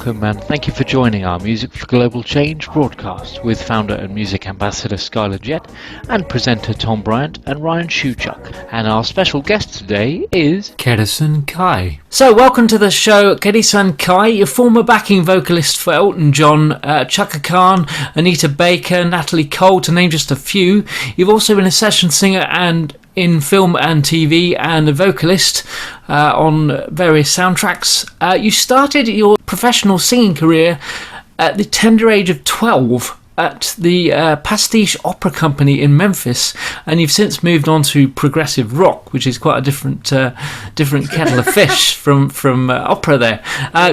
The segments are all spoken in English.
welcome and thank you for joining our Music for Global Change broadcast with founder and music ambassador Skyler Jett and presenter Tom Bryant and Ryan Shewchuk. And our special guest today is Kudisan Kai. So welcome to the show, Kudisan Kai, your former backing vocalist for Elton John, Chaka Khan, Anita Baker, Natalie Cole, to name just a few. You've also been a session singer and in film and TV and a vocalist on various soundtracks. You started your professional singing career at the tender age of 12 at the Pastiche Opera Company in Memphis, and you've since moved on to progressive rock, which is quite a different kettle of fish from opera there.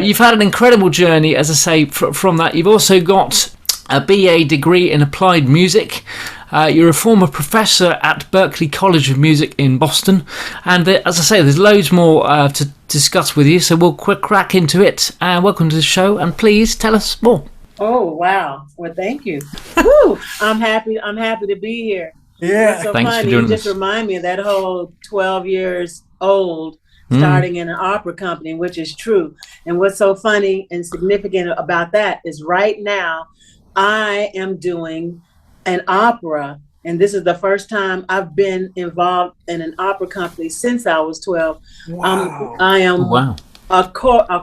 You've had an incredible journey, as I say, from that. You've also got a BA degree in applied music. You're a former professor at Berklee College of Music in Boston, and as I say, there's loads more to discuss with you, so we'll quick crack into it. Welcome to the show, and please tell us more. Oh wow! Well, thank you. Woo! I'm happy to be here. Yeah, it's so thanks funny. for doing You just this. remind me of that whole 12 years old starting in an opera company, which is true. And what's so funny and significant about that is right now I am doing an opera, and this is the first time I've been involved in an opera company since I was 12. Wow. I am Wow. a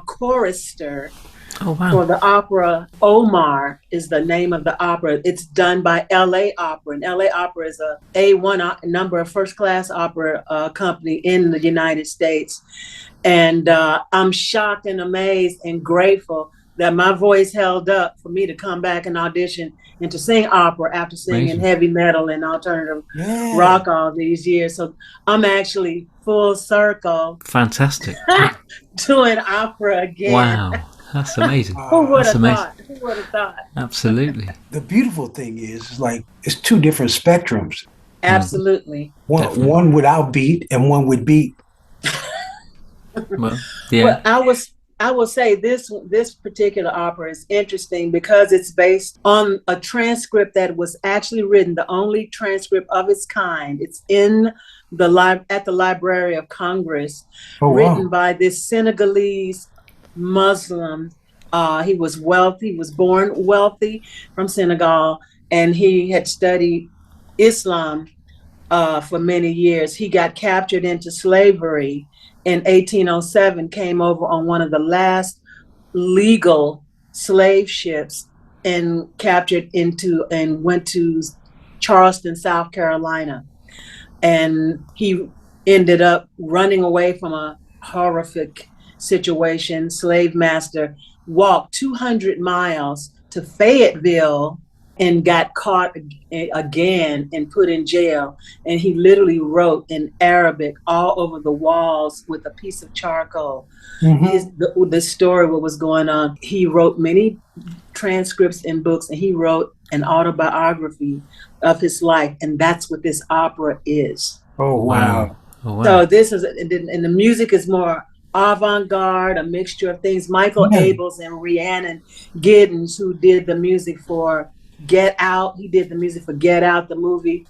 chorister for the opera. Omar is the name of the opera. It's done by LA Opera, and LA Opera is a A1 number of first-class opera company in the United States. And I'm shocked and amazed and grateful that my voice held up for me to come back and audition and to sing opera after singing heavy metal and alternative rock all these years. So I'm actually full circle. Fantastic. Doing opera again. Wow. That's amazing. Who would That's have amazing. thought? Who would have thought? Absolutely. The beautiful thing is like it's two different spectrums. Absolutely. One without beat and one with beat. Well, yeah. Well, I will say this particular opera is interesting because it's based on a transcript that was actually written, the only transcript of its kind. It's in at the Library of Congress, written by this Senegalese Muslim. He was wealthy. He was born wealthy from Senegal, and he had studied Islam for many years. He got captured into slavery in 1807, came over on one of the last legal slave ships and went to Charleston, South Carolina. And he ended up running away from a horrific situation. Slave master walked 200 miles to Fayetteville and got caught again and put in jail. And he literally wrote in Arabic all over the walls with a piece of charcoal. The story, what was going on. He wrote many transcripts and books, and he wrote an autobiography of his life. And that's what this opera is. Oh, wow. Oh, wow. So this is, and the music is more avant-garde, a mixture of things. Michael Abels and Rhiannon Giddens, who did the music for Get Out. He did the music for Get Out, the movie,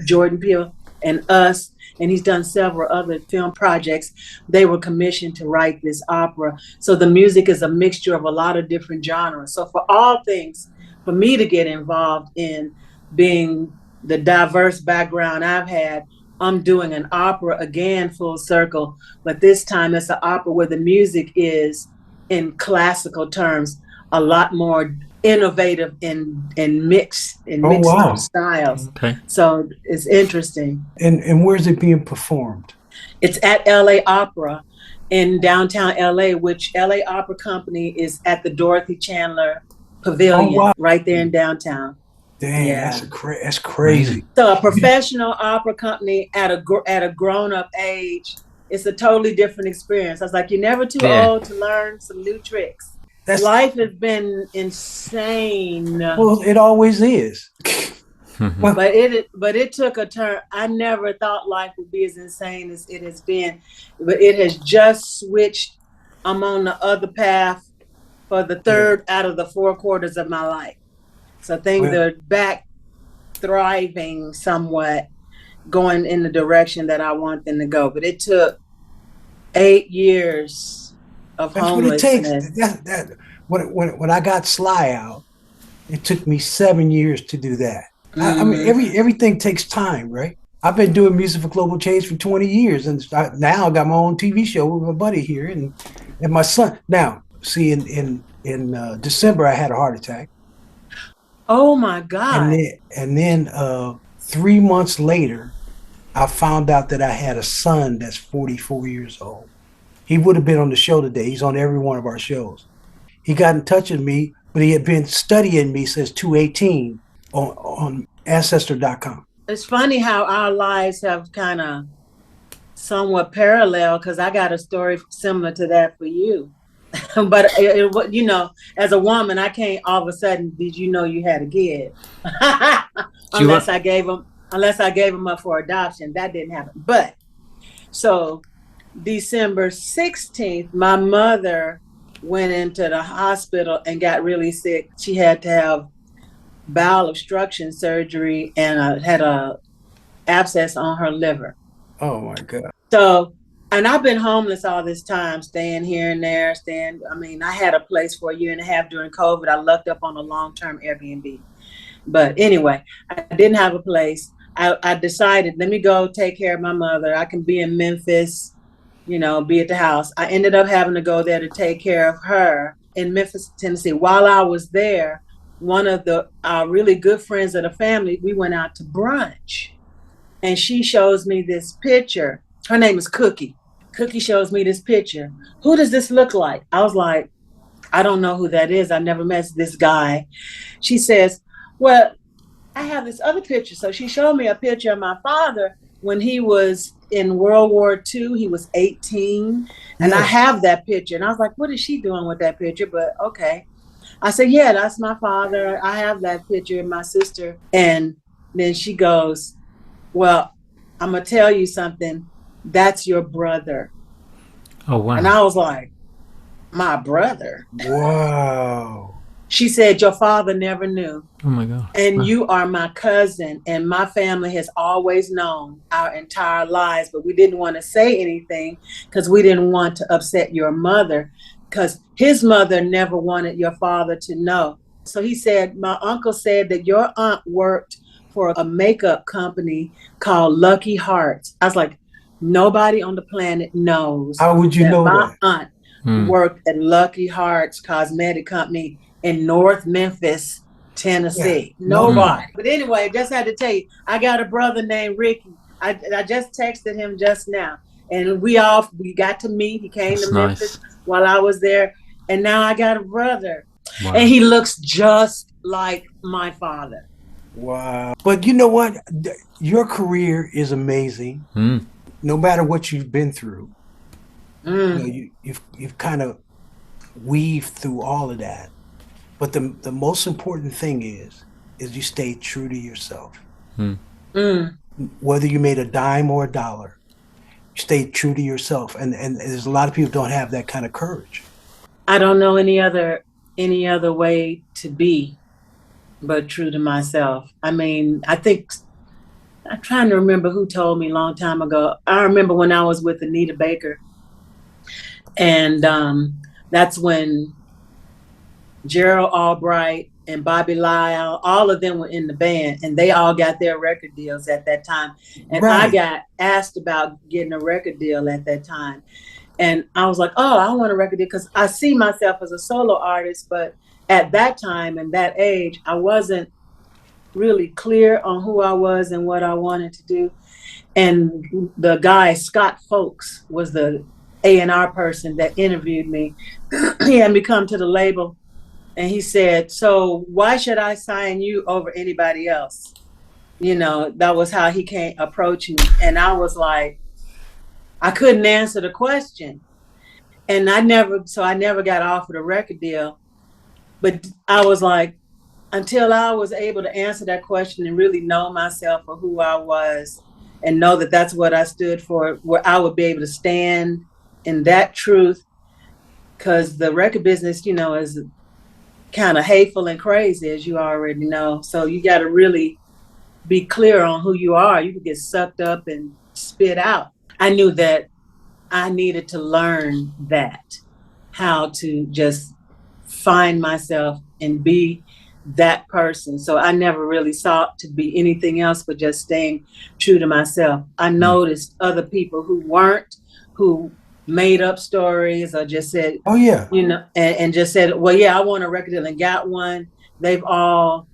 Jordan Peele and Us, and he's done several other film projects. They were commissioned to write this opera. So the music is a mixture of a lot of different genres. So for all things, for me to get involved in being the diverse background I've had, I'm doing an opera again, full circle, but this time it's an opera where the music is, in classical terms, a lot more innovative and mixed up styles. Okay. So it's interesting. And where's it being performed? It's at LA Opera in downtown LA, which LA Opera Company is at the Dorothy Chandler Pavilion right there in downtown. Dang, that's crazy. So a professional opera company at a grown-up age, it's a totally different experience. I was like, you're never too old to learn some new tricks. Life has been insane. Well, it always is. But it took a turn. I never thought life would be as insane as it has been. But it has just switched. I'm on the other path for the third out of the 4 quarters of my life. So things are back thriving somewhat, going in the direction that I want them to go. But it took 8 years of That's what it takes. homelessness. When I got Sly out, it took me 7 years to do that. I mean, Mhm. everything takes time, right? I've been doing music for global change for 20 years, and now I got my own TV show with my buddy here, and my son. Now, see, in December, I had a heart attack, Oh my and God. then 3 months later, I found out that I had a son that's 44 years old. He would have been on the show today. He's on every one of our shows. He got in touch with me, but he had been studying me since 2018 on Ancestor.com. It's funny how our lives have kind of somewhat parallel, because I got a story similar to that for you. But you know, as a woman, I can't all of a sudden, did you know you had a kid? unless I gave him up for adoption. That didn't happen. But so December 16th, my mother went into the hospital and got really sick. She had to have bowel obstruction surgery and had a abscess on her liver. Oh my God. So, and I've been homeless all this time, staying here and there, I had a place for a year and a half during COVID. I lucked up on a long-term Airbnb. But anyway, I didn't have a place. I decided, let me go take care of my mother. I can be in Memphis, be at the house. I ended up having to go there to take care of her in Memphis, Tennessee. While I was there, one of our really good friends of the family, we went out to brunch. And she shows me this picture. Her name is Cookie. Cookie shows me this picture. Who does this look like? I was like, I don't know who that is. I never met this guy. She says, well, I have this other picture. So she showed me a picture of my father when he was in World War II. He was 18. And I have that picture. And I was like, what is she doing with that picture? But okay. I said, yeah, that's my father. I have that picture of my sister. And then she goes, well, I'm going to tell you something. That's your brother. Oh, wow. And I was like, my brother? Wow. She said, your father never knew. Oh, my God. And wow. You are my cousin. And my family has always known our entire lives. But we didn't want to say anything because we didn't want to upset your mother, because his mother never wanted your father to know. So he said, my uncle said that your aunt worked for a makeup company called Lucky Hearts. I was like, nobody on the planet knows. How would you know my that? Aunt worked at Lucky Hearts cosmetic company in North Memphis, Tennessee. Yeah. Nobody. But anyway, just had to tell you, I got a brother named Ricky. I just texted him just now. And we got to meet. He came to Memphis while I was there. And now I got a brother. Wow. And he looks just like my father. Wow. But you know what? Your career is amazing. No matter what you've been through. You've kind of weaved through all of that. But the most important thing is you stay true to yourself. Whether you made a dime or a dollar, you stay true to yourself. And there's a lot of people don't have that kind of courage. I don't know any other way to be but true to myself. I mean, I think, I'm trying to remember who told me a long time ago. I remember when I was with Anita Baker, and that's when Gerald Albright and Bobby Lyle, all of them were in the band, and they all got their record deals at that time. And I got asked about getting a record deal at that time. And I was like, oh, I want a record deal, because I see myself as a solo artist. But at that time and that age, I wasn't really clear on who I was and what I wanted to do. And the guy, Scott Folks, was the A&R person that interviewed me. He had me come to the label, and he said, so why should I sign you over anybody else? That was how he approach me. And I was like, I couldn't answer the question. And I never got offered a record deal. But I was like, until I was able to answer that question and really know myself for who I was and know that that's what I stood for, where I would be able to stand in that truth, because the record business, is kind of hateful and crazy, as you already know. So you got to really be clear on who you are. You could get sucked up and spit out. I knew that I needed to learn that, how to just find myself and be that person. So I never really sought to be anything else but just staying true to myself. I noticed other people who weren't, who made up stories or just said, oh yeah, you know, and just said, well, yeah, I want a record deal and got one. They've all,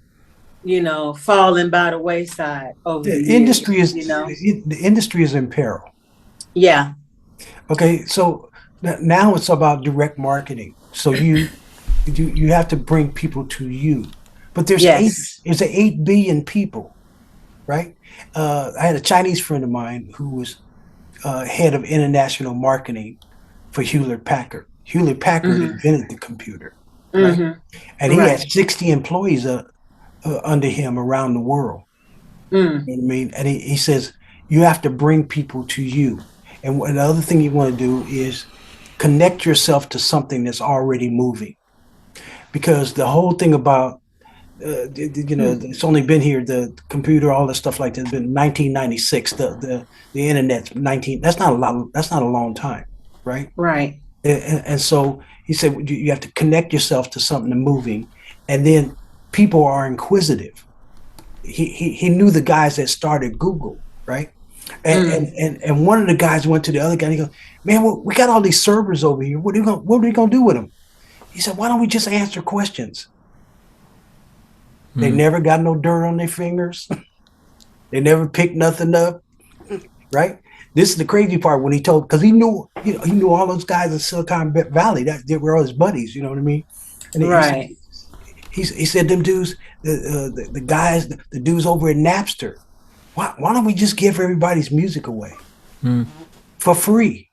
you know, fallen by the wayside over the industry years, is, you know. the industry is in peril. Yeah. Okay, so now it's about direct marketing. So you have to bring people to you. But there's Yes. there's 8 billion people, right? I had a Chinese friend of mine who was head of international marketing for Hewlett Packard. Hewlett Packard invented the computer, right? And he had 60 employees under him around the world. You know what I mean? And he says, you have to bring people to you. And the other thing you want to do is connect yourself to something that's already moving. Because the whole thing about, you know, it's only been here, the computer, all this stuff like that, has been 1996, the internet's 19, that's not a long time, right? Right. And so he said, you have to connect yourself to something moving. And then people are inquisitive. He knew the guys that started Google, right? And one of the guys went to the other guy and he goes, man, we got all these servers over here. What are we gonna do with them? He said, why don't we just answer questions? They never got no dirt on their fingers. They never picked nothing up, right? This is the crazy part when he told, because he knew all those guys in Silicon Valley. They were all his buddies, you know what I mean? And Right. He said, them dudes, the guys, the dudes over at Napster, why don't we just give everybody's music away for free?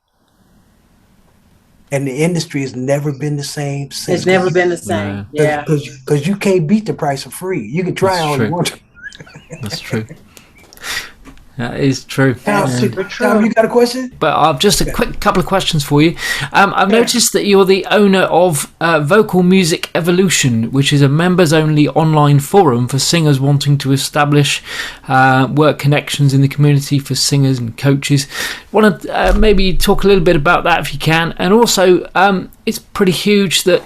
And the industry has never been the same since. It's never been the same. Yeah. Because you can't beat the price of free. You can try all you want to. That's true. That is true. Super true. Tom, you got a question? But I've just a quick couple of questions for you. I've noticed that you're the owner of Vocal Music Evolution, which is a members-only online forum for singers wanting to establish work connections in the community for singers and coaches. Want to maybe talk a little bit about that if you can, and also it's pretty huge that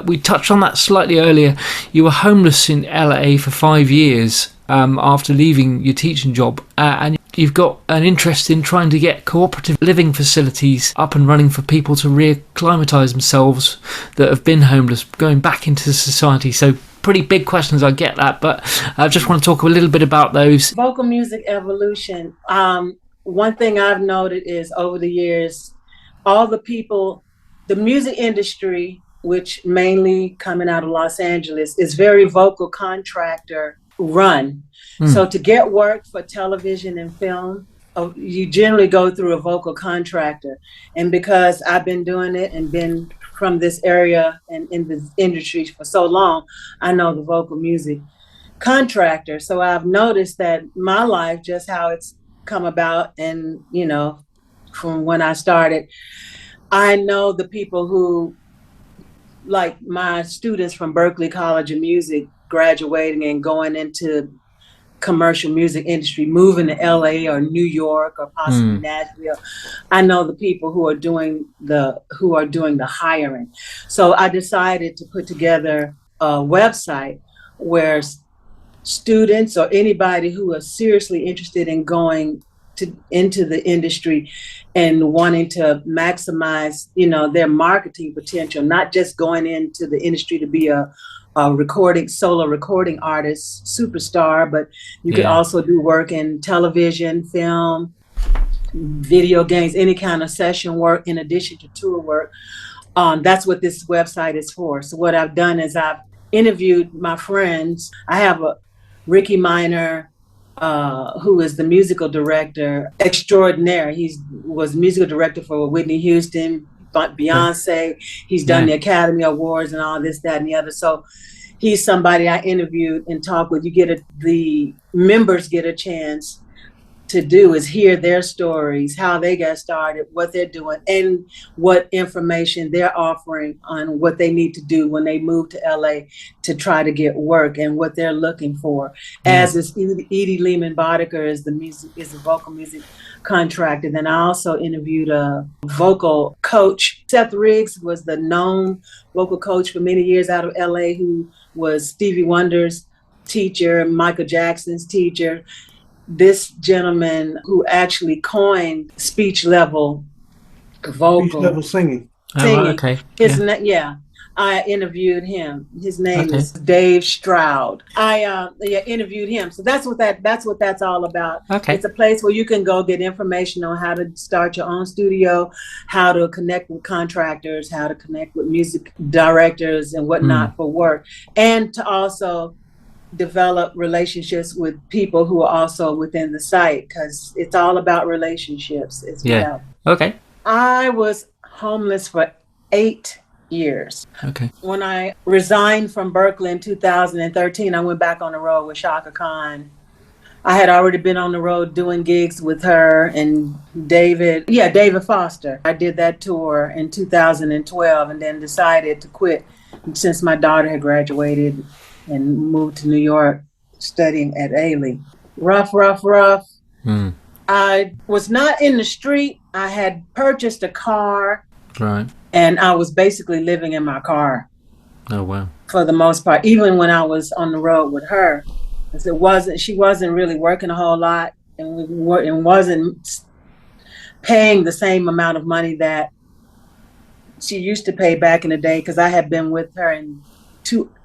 we touched on that slightly earlier. You were homeless in LA for 5 years. After leaving your teaching job, and you've got an interest in trying to get cooperative living facilities up and running for people to reacclimatise themselves that have been homeless, going back into society. So pretty big questions, I get that, but I just want to talk a little bit about those. Vocal Music Evolution. One thing I've noted is over the years, all the people, the music industry, which mainly coming out of Los Angeles, is very vocal contractor run. So to get work for television and film, you generally go through a vocal contractor. And because I've been doing it and been from this area and in the industry for so long, I know the vocal music contractor. So I've noticed that my life, just how it's come about, and you know, from when I started, I know the people who, like my students from Berklee College of Music, graduating and going into commercial music industry, moving to LA or New York or possibly Nashville. I know the people who are doing the hiring. So I decided to put together a website where students or anybody who are seriously interested in going into the industry and wanting to maximize, you know, their marketing potential, not just going into the industry to be a solo recording artist, superstar, but you could also do work in television, film, video games, any kind of session work in addition to tour work. That's what this website is for. So what I've done is I've interviewed my friends. I have a Ricky Minor, who is the musical director extraordinaire. He was musical director for Whitney Houston, Beyonce. He's done the Academy Awards and all this, that, and the other. So he's somebody I interviewed and talked with. The members get a chance to do is hear their stories, how they got started, what they're doing, and what information they're offering on what they need to do when they move to LA to try to get work and what they're looking for. As is Edie Lehman Boddicker is the vocal music contractor. Then I also interviewed a vocal coach. Seth Riggs was the known vocal coach for many years out of LA, who was Stevie Wonder's teacher, Michael Jackson's teacher. This gentleman who actually coined speech level vocal. Speech level singing. Oh, okay. I interviewed him. His name is Dave Stroud. I interviewed him. So that's what that's all about. Okay. It's a place where you can go get information on how to start your own studio, how to connect with contractors, how to connect with music directors and whatnot for work, and to also develop relationships with people who are also within the site, because it's all about relationships as well. Okay. I was homeless for 8 years. Okay. When I resigned from Berkeley in 2013, I went back on the road with Chaka Khan. I had already been on the road doing gigs with her and David Foster. I did that tour in 2012 and then decided to quit since my daughter had graduated and moved to New York studying at Ailey. Rough. I was not in the street. I had purchased a car. Right. And I was basically living in my car. Oh, wow. For the most part, even when I was on the road with her. She wasn't really working a whole lot and wasn't paying the same amount of money that she used to pay back in the day, because I had been with her in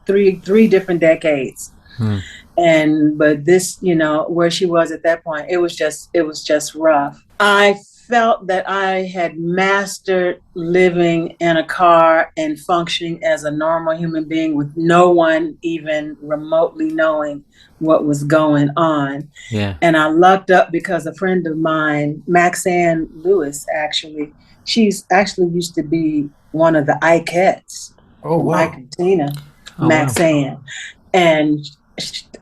three different decades. But this, where she was at that point, it was just rough. I felt that I had mastered living in a car and functioning as a normal human being with no one even remotely knowing what was going on. Yeah. And I lucked up because a friend of mine, Maxanne Lewis, she's actually used to be one of the Ikettes. Oh, wow. Mike and Tina. Oh, Maxanne. Wow. And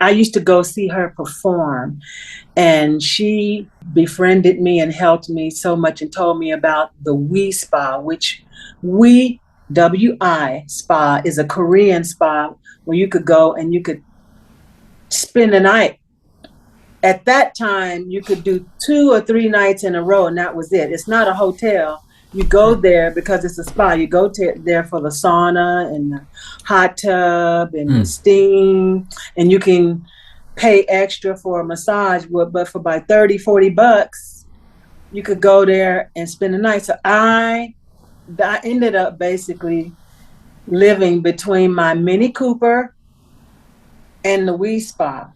I used to go see her perform, and she befriended me and helped me so much and told me about the We Spa, which WI Spa is a Korean spa where you could go and you could spend the night. At that time, you could do 2 or 3 nights in a row, and that was it. It's not a hotel. You go there because it's a spa. You go there for the sauna and the hot tub and the steam, and you can pay extra for a massage, but for about $30-$40, you could go there and spend the night. So I ended up basically living between my Mini Cooper and the We Spa.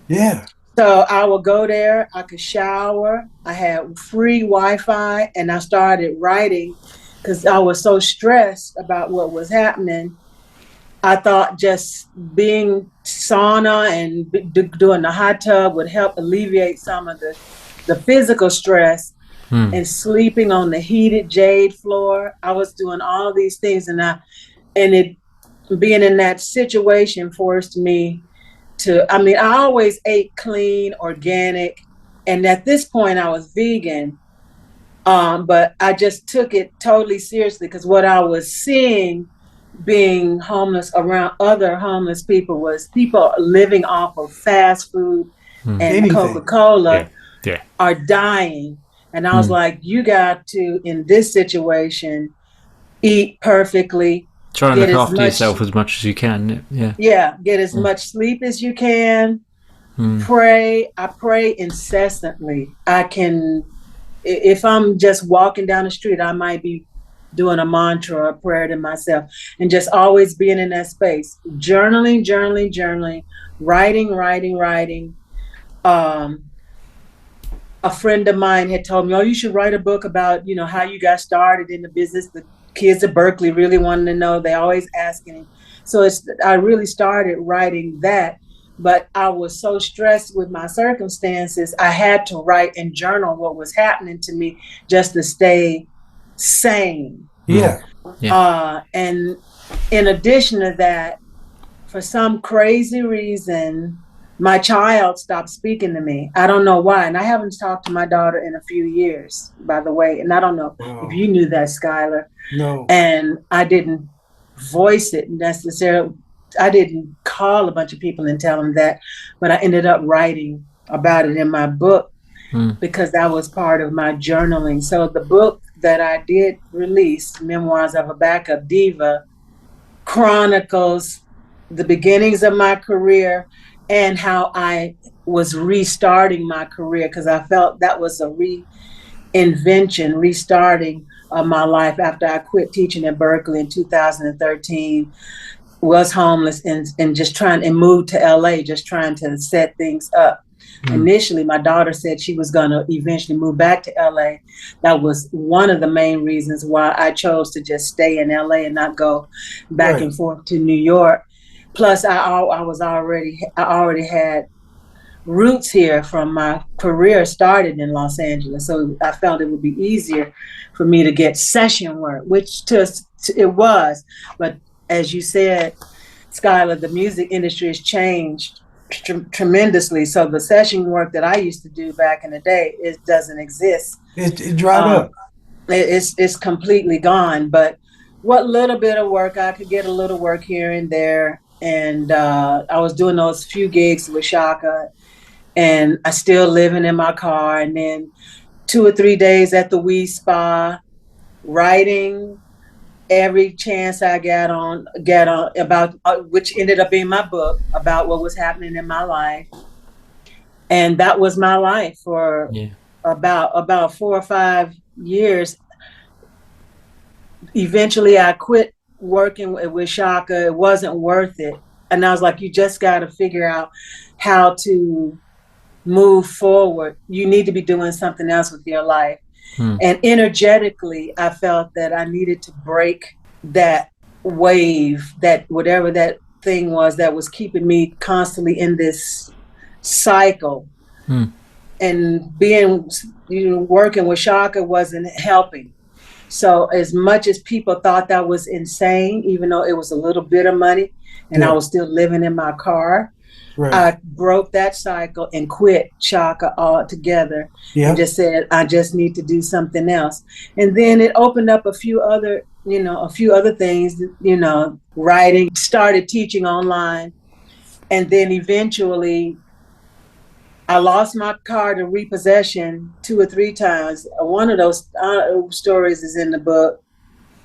Yeah. So I would go there, I could shower, I had free Wi-Fi, and I started writing because I was so stressed about what was happening. I thought just being sauna and doing the hot tub would help alleviate some of the physical stress. And sleeping on the heated jade floor. I was doing all these things, and being in that situation forced me I always ate clean, organic, and at this point I was vegan, but I just took it totally seriously because what I was seeing being homeless around other homeless people was people living off of fast food and Anything. Coca-Cola are dying. And I was like, you got to, in this situation, eat perfectly. Try and look after yourself as much as you can. Yeah. Get as much sleep as you can. Pray. I pray incessantly. If I'm just walking down the street, I might be doing a mantra or a prayer to myself, and just always being in that space. Journaling, writing. A friend of mine had told me, you should write a book about, how you got started in the business. The kids at Berkeley really wanted to know. They always asking. So I really started writing that, but I was so stressed with my circumstances. I had to write and journal what was happening to me just to stay sane. Yeah. And in addition to that, for some crazy reason, my child stopped speaking to me. I don't know why. And I haven't talked to my daughter in a few years, by the way. And I don't know if you knew that, Skyler. No. And I didn't voice it necessarily. I didn't call a bunch of people and tell them that, but I ended up writing about it in my book because that was part of my journaling. So the book that I did release, Memoirs of a Backup Diva, chronicles the beginnings of my career and how I was restarting my career, because I felt that was a restarting of my life after I quit teaching at Berkeley in 2013, was homeless and just trying, and moved to LA, just trying to set things up. Initially, my daughter said she was going to eventually move back to LA. That was one of the main reasons why I chose to just stay in LA and not go back and forth to New York. Plus, I already had roots here from my career started in Los Angeles. So I felt it would be easier for me to get session work, which it was. But as you said, Skyler, the music industry has changed tremendously. So the session work that I used to do back in the day, it doesn't exist. It dried up. It's completely gone. But what little bit of work I could get, a little work here and there. And I was doing those few gigs with Chaka, and I still living in my car. And then 2 or 3 days at the Wee Spa, writing every chance I get on about, which ended up being my book, about what was happening in my life. And that was my life for about 4 or 5 years. Eventually I quit working with Chaka. It wasn't worth it. And I was like, you just got to figure out how to move forward. You need to be doing something else with your life. And energetically, I felt that I needed to break that wave, that whatever that thing was that was keeping me constantly in this cycle. And being, working with Chaka wasn't helping. So as much as people thought that was insane, even though it was a little bit of money and I was still living in my car, I broke that cycle and quit Chaka altogether and just said, I just need to do something else. And then it opened up a few other things, writing, started teaching online. And then eventually I lost my car to repossession 2 or 3 times. One of those stories is in the book,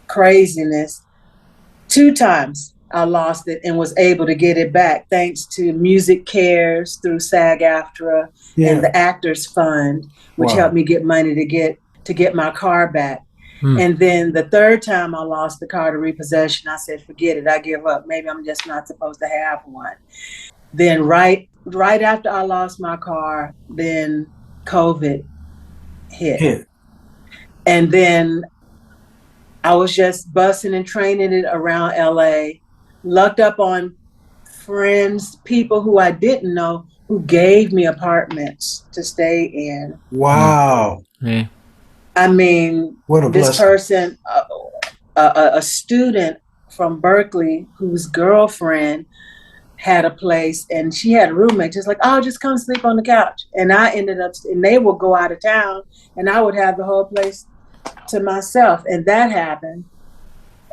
Craziness. 2 times I lost it and was able to get it back thanks to Music Cares through SAG-AFTRA and the Actors Fund, which helped me get money to get my car back. And then the 3rd time I lost the car to repossession, I said, forget it, I give up. Maybe I'm just not supposed to have one. Then right after I lost my car, then COVID hit. And then I was just busing and training it around LA, lucked up on friends, people who I didn't know, who gave me apartments to stay in. Wow. Yeah. I mean, what this person, a student from Berkeley whose girlfriend had a place, and she had a roommate, just like, oh, just come sleep on the couch. And I ended up, and they would go out of town, and I would have the whole place to myself. And that happened.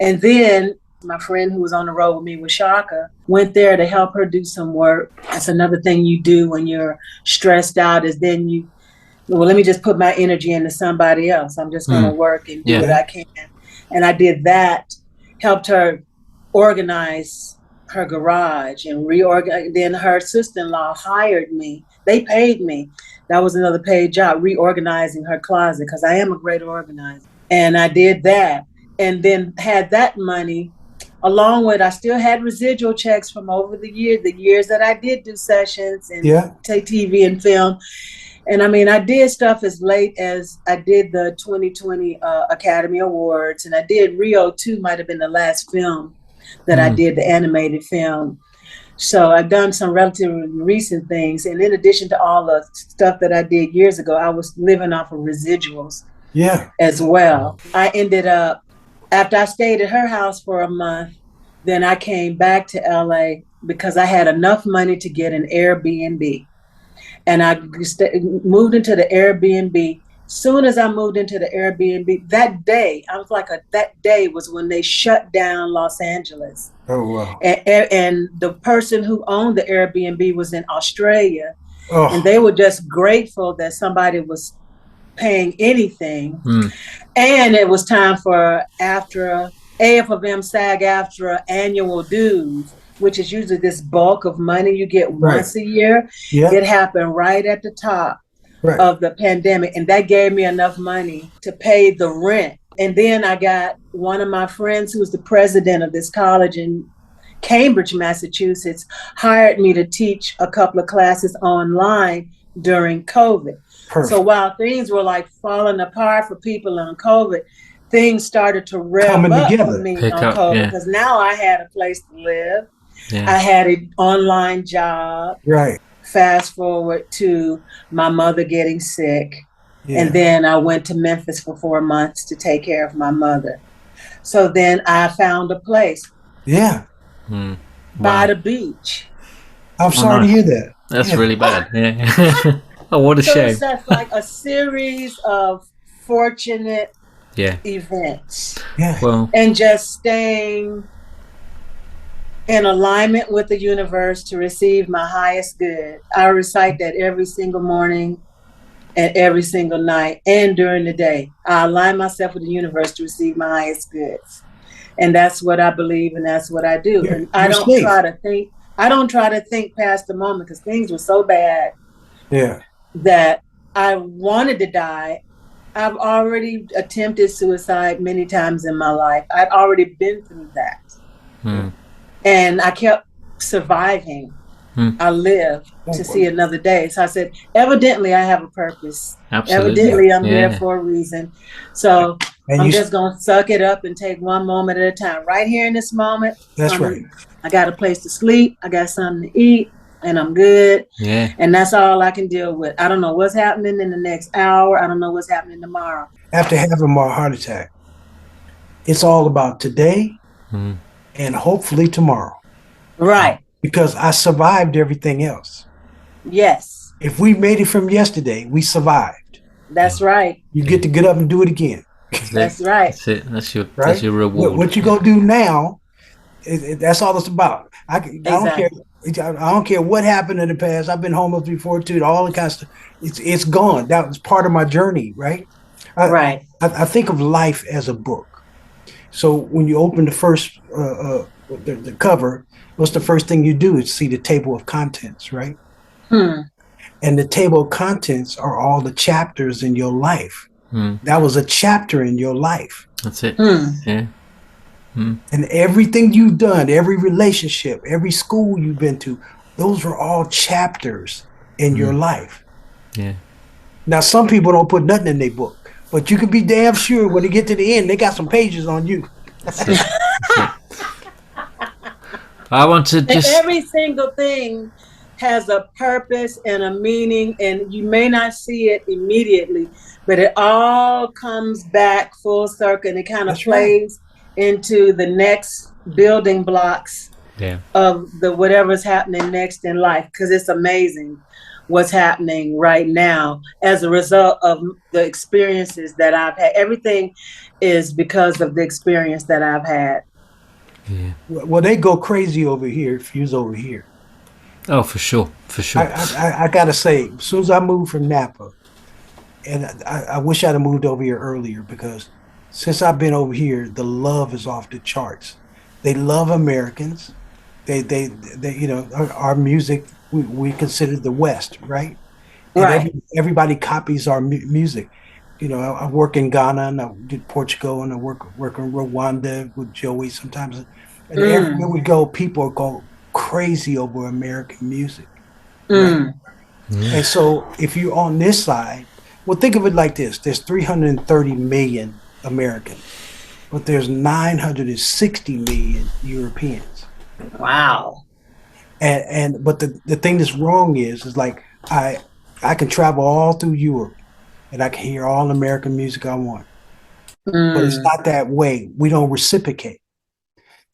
And then my friend who was on the road with me with Chaka went there to help her do some work. That's another thing you do when you're stressed out, is then let me just put my energy into somebody else. I'm just going to work and do what I can. And I did that, helped her organize her garage and reorganize. Then her sister-in-law hired me. They paid me. That was another paid job, reorganizing her closet, because I am a great organizer. And I did that, and then had that money, along with, I still had residual checks from over the years that I did do sessions and take TV and film. And I mean, I did stuff as late as I did the 2020 Academy Awards, and I did Rio 2, might have been the last film that I did, the animated film. So I've done some relatively recent things. And in addition to all the stuff that I did years ago, I was living off of residuals as well. I ended up, after I stayed at her house for a month, then I came back to LA because I had enough money to get an Airbnb. And I moved into the Airbnb. Soon as I moved into the Airbnb, that day, that day was when they shut down Los Angeles. Oh, wow. And the person who owned the Airbnb was in Australia. Oh. And they were just grateful that somebody was paying anything. And it was time for AFM SAG-AFTRA annual dues, which is usually this bulk of money you get once a year. Yeah. It happened right at the top of the pandemic. And that gave me enough money to pay the rent. And then I got one of my friends who was the president of this college in Cambridge, Massachusetts, hired me to teach a couple of classes online during COVID. Perfect. So while things were like falling apart for people on COVID, things started to rev up for me on COVID because now I had a place to live. Yeah. I had an online job. Right. Fast forward to my mother getting sick. Yeah. And then I went to Memphis for 4 months to take care of my mother. So then I found a place. Yeah. By the beach. I'm sorry to hear that. That's really bad. Yeah. Oh, what a shame. It's just like a series of fortunate events. Yeah. Well, and just staying in alignment with the universe to receive my highest good. I recite that every single morning and every single night and during the day. I align myself with the universe to receive my highest goods. And that's what I believe, and that's what I do. And I don't try to think past the moment because things were so bad that I wanted to die. I've already attempted suicide many times in my life. I'd already been through that. And I kept surviving. I lived to see another day. So I said, evidently I have a purpose. Absolutely. Evidently I'm here for a reason. So I'm just going to suck it up and take one moment at a time. Right here in this moment. That's right. I got a place to sleep. I got something to eat. And I'm good. Yeah. And that's all I can deal with. I don't know what's happening in the next hour. I don't know what's happening tomorrow. After having my heart attack, it's all about today and hopefully tomorrow. Right. Because I survived everything else. Yes. If we made it from yesterday, we survived. That's right. You get to get up and do it again. That's right. That's it. That's your reward. What you gonna do now? That's all it's about. I don't care. I don't care what happened in the past. I've been homeless before too. All the kind of stuff. It's gone. That was part of my journey, right? I think of life as a book. So when you open the first the cover, what's the first thing you do is see the table of contents, right? And the table of contents are all the chapters in your life. That was a chapter in your life. That's it. Yeah. And everything you've done, every relationship, every school you've been to, those were all chapters in your life. Yeah. Now, some people don't put nothing in their book, but you can be damn sure when they get to the end, they got some pages on you. That's it. I want to just... Every single thing has a purpose and a meaning, and you may not see it immediately, but it all comes back full circle, and it kind of plays into the next building blocks of the whatever's happening next in life, because it's amazing what's happening right now as a result of the experiences that I've had. Everything is because of the experience that I've had. Yeah. Well, they go crazy over here if you's over here. Oh, for sure. I gotta say, as soon as I moved from Napa, and I wish I'd have moved over here earlier, because since I've been over here, the love is off the charts. They love Americans. They you know, our music, we consider the West, right? And everybody copies our music. You know, I work in Ghana, and I did Portugal, and I work in Rwanda with Joey sometimes. And everywhere we go, people go crazy over American music. Right? And so if you're on this side, well, think of it like this. There's 330 million Americans, but there's 960 million Europeans. Wow. But the thing that's wrong is like I can travel all through Europe and I can hear all American music I want. But it's not that way. We don't reciprocate.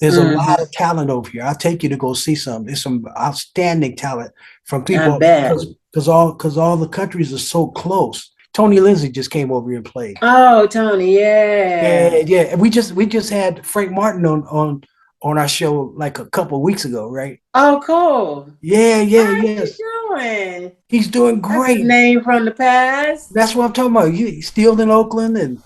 There's a lot of talent over here. I'll take you to go see some. There's some outstanding talent from people because all the countries are so close. Tony Lindsay just came over here and played. Oh, Tony, yeah. And we just had Frank Martin on our show like a couple of weeks ago, right? Oh, cool. How's he doing? He's doing great. That's a name from the past. That's what I'm talking about. He's still in Oakland, and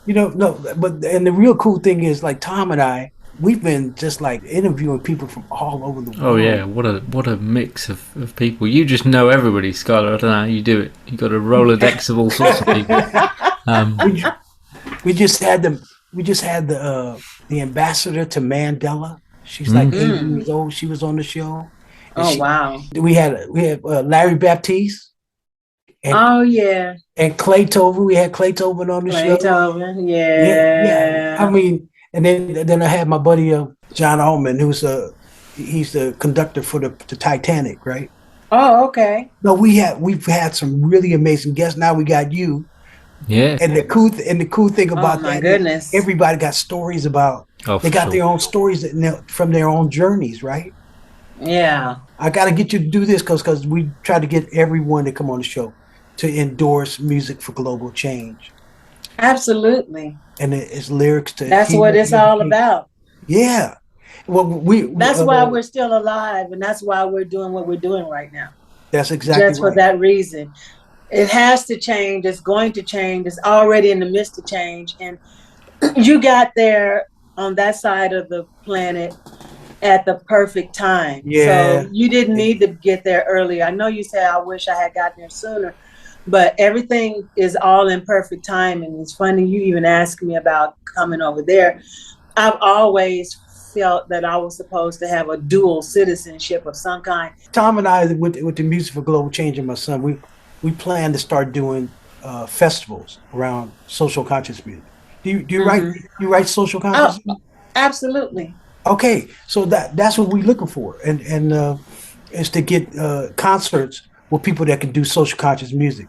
and the real cool thing is, like, Tom and I, we've been just like interviewing people from all over the world. Oh yeah, what a mix of people. You just know everybody, Skyler. I don't know how you do it. You got a Rolodex of all sorts of people. We just had the ambassador to Mandela. She's like 80 years old. She was on the show. Oh wow. We had Larry Baptiste. And Clay Tobin. We had Clay Tobin on the show. Clay Tobin, yeah. I mean, and then I had my buddy John Allman, he's the conductor for the Titanic, right? Oh, okay. No, we've had some really amazing guests. Now we got you. Yeah. And the cool thing about my goodness, everybody got stories about. They got their own stories from their own journeys, right? Yeah. I got to get you to do this because we try to get everyone to come on the show to endorse music for global change. Absolutely. And it's lyrics to. That's what it's all about. Yeah. Well, that's why we're still alive, and that's why we're doing what we're doing right now. That's exactly just for that reason. It has to change. It's going to change. It's already in the midst of change. And you got there on that side of the planet at the perfect time. Yeah. So you didn't need to get there earlier. I know you said, I wish I had gotten there sooner, but everything is all in perfect time. And it's funny you even asked me about coming over there. I've always felt that I was supposed to have a dual citizenship of some kind. Tom and I, with the Music for Global Change and my son, we plan to start doing festivals around social conscious music. Do you write social conscious music? Absolutely. Okay, so that's what we're looking for, and is to get concerts with people that can do social conscious music.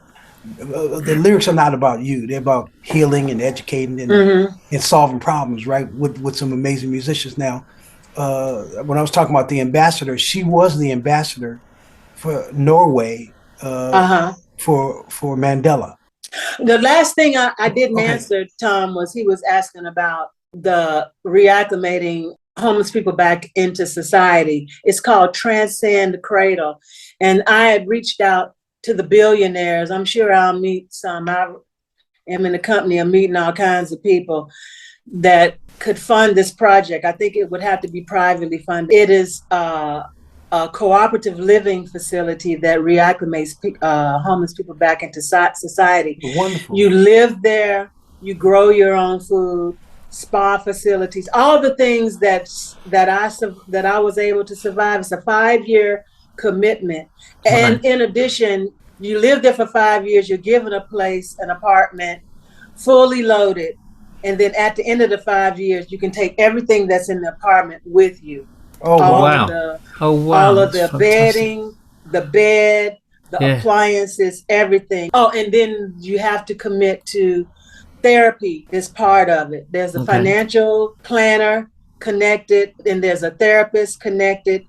The lyrics are not about you; they're about healing and educating and solving problems, right? With some amazing musicians. Now, when I was talking about the ambassador, she was the ambassador for Norway for Mandela. The last thing I didn't answer, Tom, was he was asking about the reacclimating homeless people back into society. It's called Transcend the Cradle. And I had reached out to the billionaires. I'm sure I'll meet some. I am in the company of meeting all kinds of people that could fund this project. I think it would have to be privately funded. It is a cooperative living facility that reacclimates homeless people back into society. Wonderful. You live there, you grow your own food, spa facilities, all the things that I was able to survive. It's a 5-year commitment. And in addition, you live there for 5 years, you're given a place, an apartment, fully loaded. And then at the end of the 5 years, you can take everything that's in the apartment with you. All of the bedding, the bed, the appliances, everything. Oh, and then you have to commit to therapy is part of it. There's a financial planner connected, and there's a therapist connected.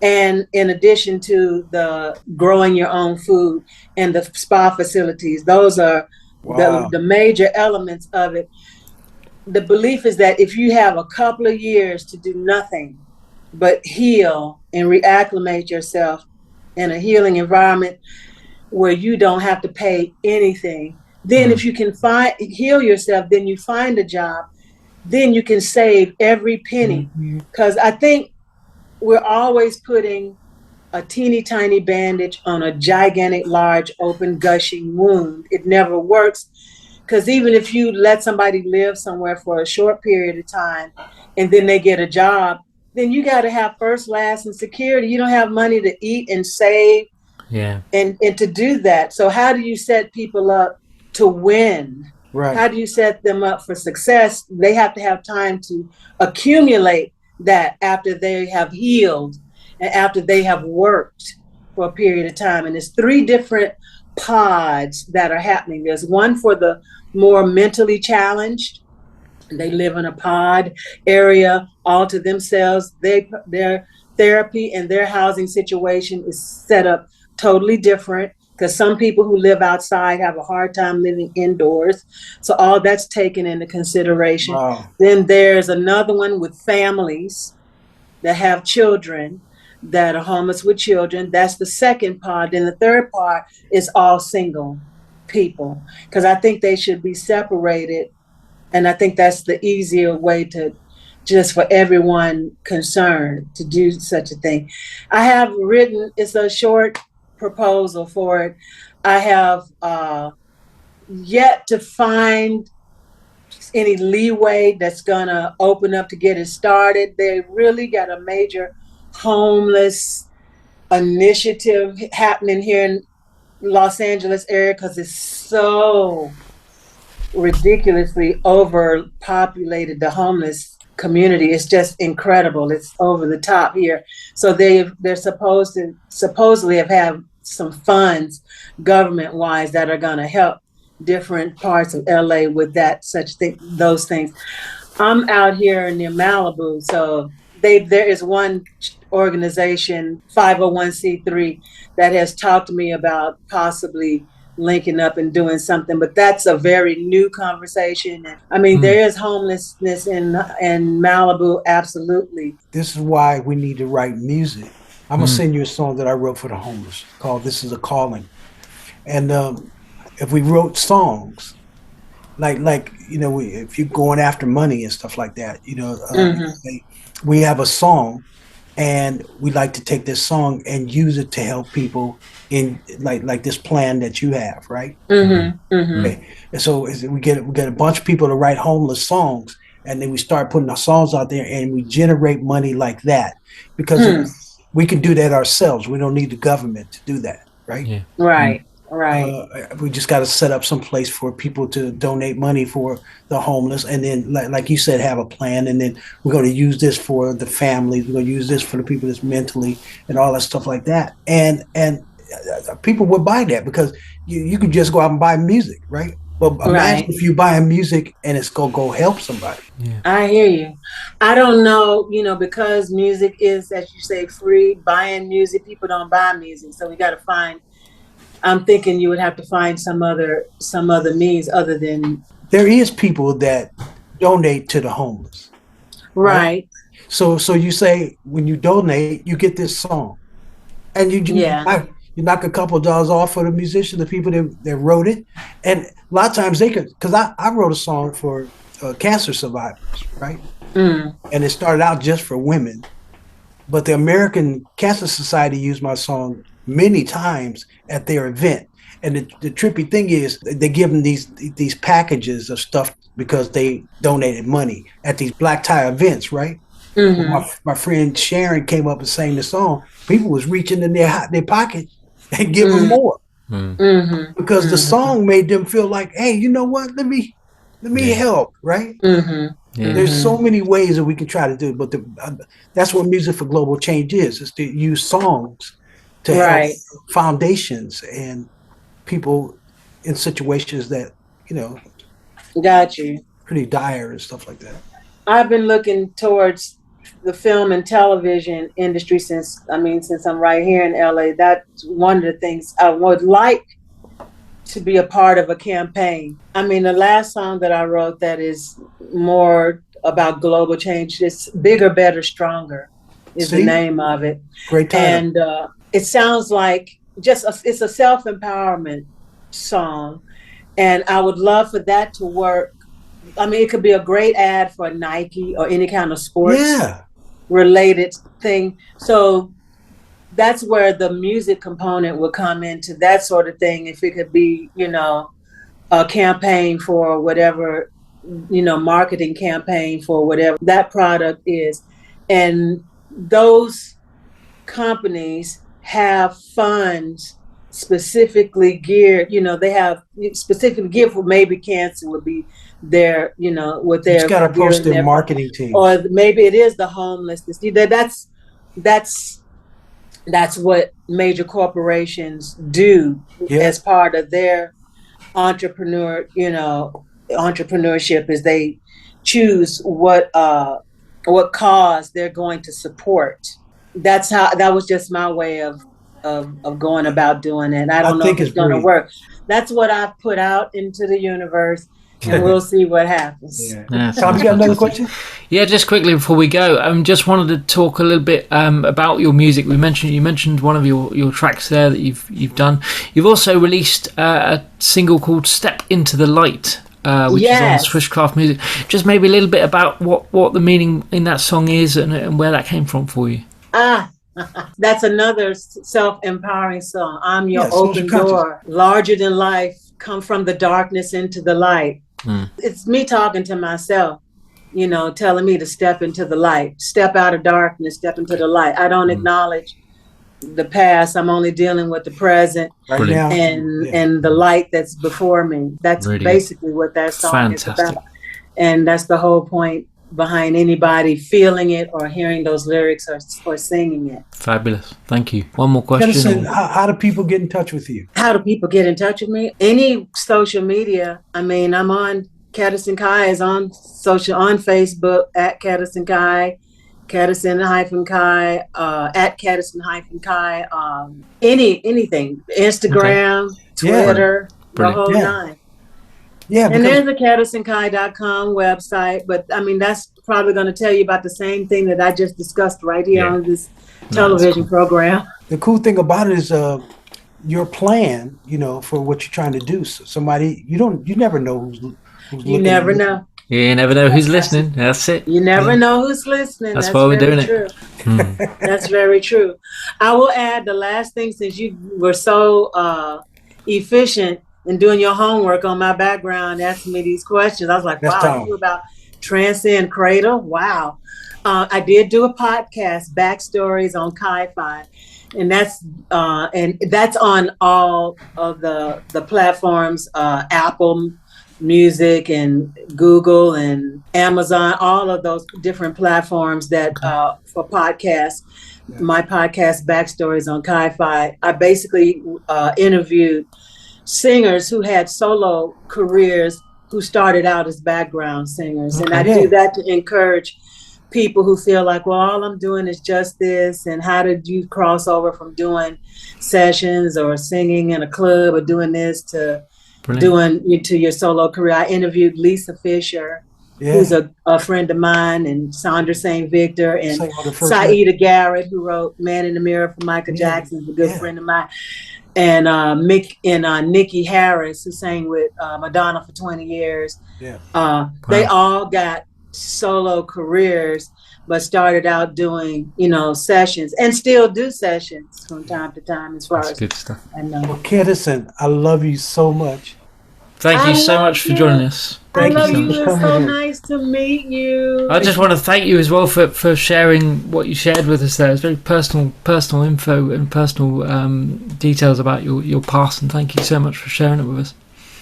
And in addition to the growing your own food and the spa facilities, those are the major elements of it. The belief is that if you have a couple of years to do nothing but heal and reacclimate yourself in a healing environment where you don't have to pay anything, then if you can heal yourself, then you find a job, then you can save every penny. Because I think we're always putting a teeny tiny bandage on a gigantic, large, open, gushing wound. It never works. Because even if you let somebody live somewhere for a short period of time and then they get a job, then you got to have first, last, and security. You don't have money to eat and save and to do that. So how do you set people up to win? Right. How do you set them up for success? They have to have time to accumulate that after they have healed and after they have worked for a period of time. And there's 3 different pods that are happening. There's one for the more mentally challenged. They live in a pod area all to themselves. Their therapy and their housing situation is set up totally different, because some people who live outside have a hard time living indoors. So all that's taken into consideration. Wow. Then there's another one with families that have children that are homeless with children. That's the second part. And the third part is all single people, because I think they should be separated. And I think that's the easier way to just for everyone concerned to do such a thing. I have written, it's a short proposal for it. I have yet to find any leeway that's gonna open up to get it started. They really got a major homeless initiative happening here in Los Angeles area, because it's so ridiculously overpopulated, the homeless community. It's just incredible. It's over the top here. So they're supposedly have had some funds government wise that are going to help different parts of LA with those things. I'm out here near Malibu, so there is one organization, 501c3, that has talked to me about possibly linking up and doing something, but that's a very new conversation. I mean, there is homelessness in Malibu, absolutely. This is why we need to write music. I'm gonna send you a song that I wrote for the homeless called "This Is a Calling," and if we wrote songs like if you're going after money and stuff like that, we have a song, and we like to take this song and use it to help people in like this plan that you have, right? Okay. And so we get a bunch of people to write homeless songs, and then we start putting our songs out there, and we generate money like that, because we can do that ourselves. We don't need the government to do that, right? Yeah. Right. We just got to set up some place for people to donate money for the homeless, and then like you said, have a plan, and then we're going to use this for the families. We're going to use this for the people that's mentally and all that stuff like that. And people would buy that, because you could just go out and buy music, right? But imagine if you buy music and it's going to go help somebody. Yeah. I hear you. I don't know, because music is, as you say, free. Buying music, people don't buy music, so we got to find. I'm thinking you would have to find some other means other than. There is people that donate to the homeless. Right. So you say when you donate, you get this song, and you knock a couple of dollars off for the musician, the people that wrote it, and a lot of times they could, because I wrote a song for cancer survivors, right? And it started out just for women, but the American Cancer Society used my song many times at their event. And the trippy thing is they give them these packages of stuff because they donated money at these black tie events, right? My friend Sharon came up and sang the song. People was reaching in their pocket and giving more because the song made them feel like, hey, you know what? Let me help, right? There's so many ways that we can try to do it, but that's what Music for Global Change is to use songs to help foundations and people in situations that, got you, pretty dire and stuff like that. I've been looking towards the film and television industry since I'm right here in LA. That's one of the things I would like to be a part of a campaign. The last song that I wrote that is more about global change, it's Bigger, Better, Stronger is the name of it. Great title. And it sounds like it's a self-empowerment song, and I would love for that to work. It could be a great ad for Nike or any kind of sports related thing. So that's where the music component would come into that sort of thing. If it could be, a campaign for whatever, marketing campaign for whatever that product is. And those companies have funds specifically geared, they have specifically geared for, maybe cancer would be their, what they're. It's got to post their marketing team. Or maybe it is the homelessness. That's what major corporations do as part of their entrepreneurship, is they choose what cause they're going to support. That was just my way of going about doing it. I don't know if it's going to work. That's what I've put out into the universe, and we'll see what happens. Tom, you got another question? Yeah, just quickly before we go, just wanted to talk a little bit about your music. You mentioned one of your tracks there that you've done. You've also released a single called "Step Into the Light," which is on Swishcraft Music. Just maybe a little bit about what the meaning in that song is and where that came from for you. That's another self-empowering song. I'm your open door, larger than life, come from the darkness into the light. It's me talking to myself, telling me to step into the light, step out of darkness, step into the light. I don't acknowledge the past. I'm only dealing with the present and the light that's before me. That's basically what that song is about. And that's the whole point behind anybody feeling it or hearing those lyrics or singing it. Fabulous. Thank you. One more question. Kudisan, how do people get in touch with you? How do people get in touch with me? Any social media. I'm on Kudisan Kai is on Facebook at Kudisan Kai, Kudisan-Kai, at Kudisan-Kai, anything. Instagram, Twitter, the whole nine. Yeah, and there's the KudisanKai.com website, but that's probably going to tell you about the same thing that I just discussed right here on this television program. The cool thing about it is your plan, for what you're trying to do. So somebody, you never know who's you never know. You never know who's listening. That's it. You never know who's listening. That's why we're doing it. That's very true. I will add the last thing, since you were so efficient in doing your homework on my background, asking me these questions. I was like, wow, you about Transcend Cradle? Wow. I did do a podcast, Backstories on Ki-Fi, and that's on all of the platforms, Apple Music and Google and Amazon, all of those different platforms that for podcasts. My podcast, Backstories on Ki-Fi, I basically interviewed singers who had solo careers who started out as background singers. And I do that to encourage people who feel like, well, all I'm doing is just this. And how did you cross over from doing sessions or singing in a club or doing this to doing into your solo career? I interviewed Lisa Fisher, who's a friend of mine, and Sandra St. Victor, and Saida Garrett, who wrote Man in the Mirror for Michael Jackson, is a good friend of mine. And Nikki Harris, who sang with Madonna for 20 years. They all got solo careers, but started out doing, sessions, and still do sessions from time to time, as far as good stuff. I know. Well, Kudisan, I love you so much. Thank you so much for joining us. I love you. It's so nice to meet you. I just want to thank you as well for sharing what you shared with us there. It's very personal info and personal details about your past, and thank you so much for sharing it with us.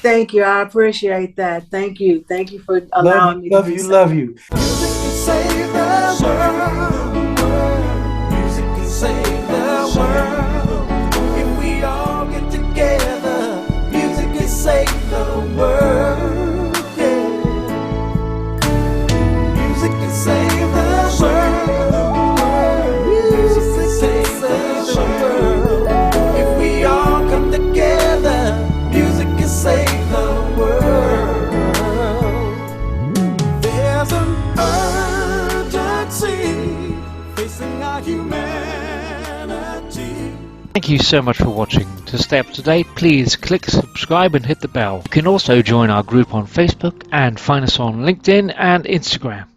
Thank you. I appreciate that. Thank you. Thank you for allowing me to do so. Love you. Music can save the world. Music can save the world. If we all get together, music can save the world. Music can save the world. Music can save the world. If we all come together, music can save the world. There's an urgency facing our humanity. Thank you so much for watching. To stay up to date, please click subscribe and hit the bell. You can also join our group on Facebook and find us on LinkedIn and Instagram.